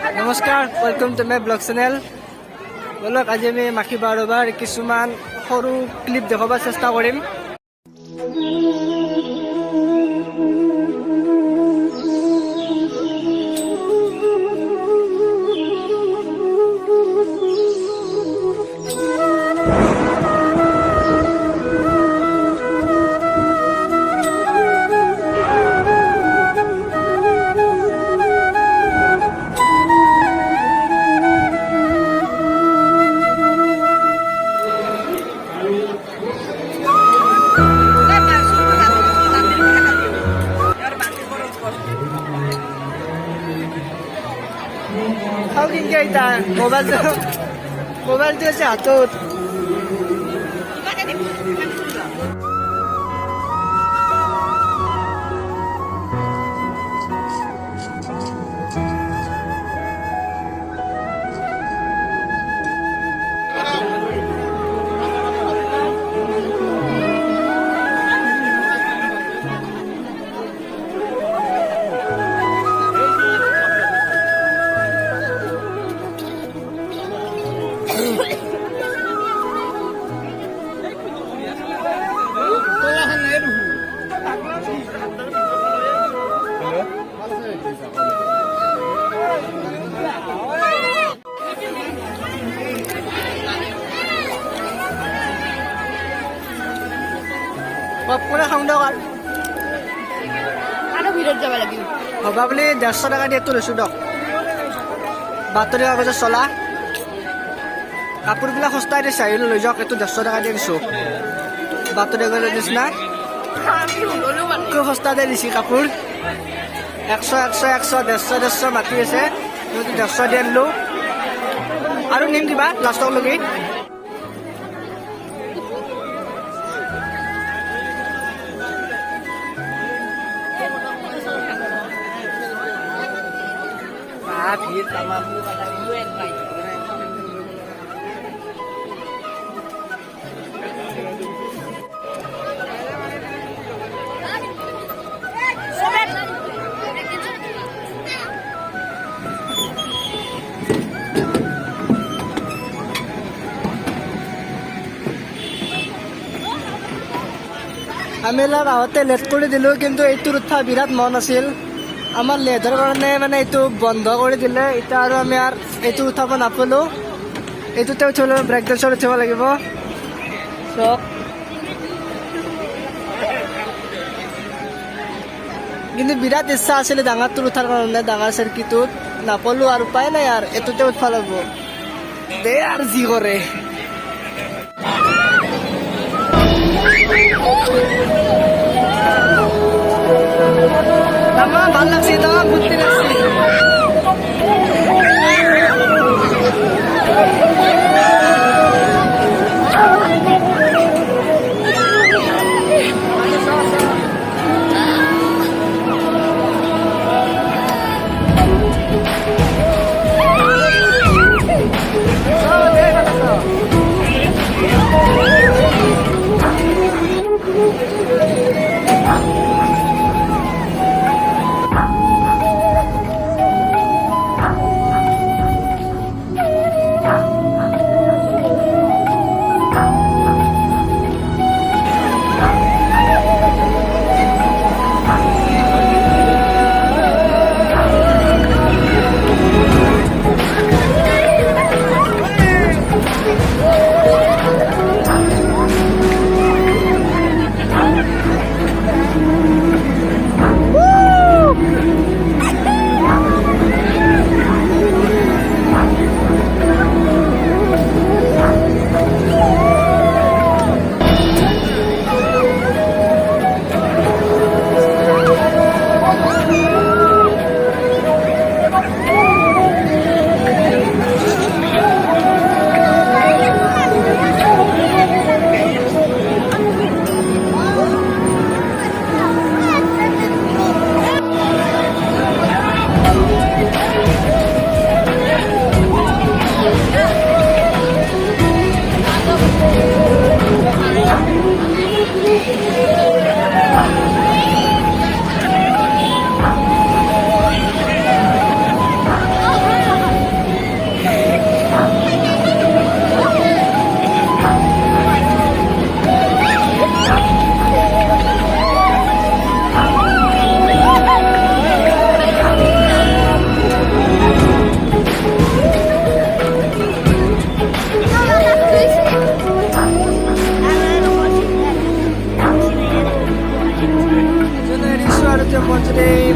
নমস্কাৰ, welcome to my blog channel. বলক আজি আমি মাখি বাৰোবাৰ কিছুমান সৰু ক্লিপ দেখাব চেষ্টা কৰিম। How can you get that? Mobile to sa hatot. Pura খাওঁ দিয়ক আৰু ভিৰত যাব লাগিব হবা বুলি 150 টকা দিয়ে লৈছো দিয়ক। বাতৰি কাগজত চলা কাপোৰবিলাক সস্তাই দিছে, আহিলে লৈ যাওক। এইটো 150 টকা দিয়ে দিছো। বাতৰি কাগজৰ নিচিনা খুব সস্তাতে দিছে কাপোৰ। 100 150 মাতি আছে, 150 দিয়ে দিলো আৰু নিম কিবা লাষ্টলৈকে। Hit sama aku kata UN baik. আমি লাভ আহতে লেট কৰি দিলো, কিন্তু এইটোৰ উঠা বিৰাট মন আছিল। আমাৰ লেটৰ কাৰণে মানে এইটো বন্ধ কৰি দিলে। এতিয়া আৰু আমি আৰু এইটো উঠাব নাপালো। এইটোতে উঠিব, ব্ৰেক ডান্সত উঠিব লাগিব। কিন্তু বিৰাট ইচ্ছা আছিলে ডাঙৰটোৰ উঠাৰ কাৰণে, ডাঙৰ চাৰ্কিটোত নাপালো আৰু উপায় নাই। আৰু এইটোতে উঠিব লাগিব দে আৰু যি কৰে। ভাল লাগছে তো, ঘুৰতে লাগছে।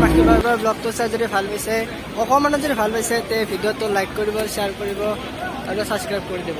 মাখিবাৰৰ ব্লগটো চাই যদি ভাল পাইছে অকণমানত যদি ভাল পাইছে তে ভিডিঅ'টো লাইক কৰিব শ্বেয়াৰ কৰিব আৰু ছাবস্ক্ৰাইব কৰি দিব।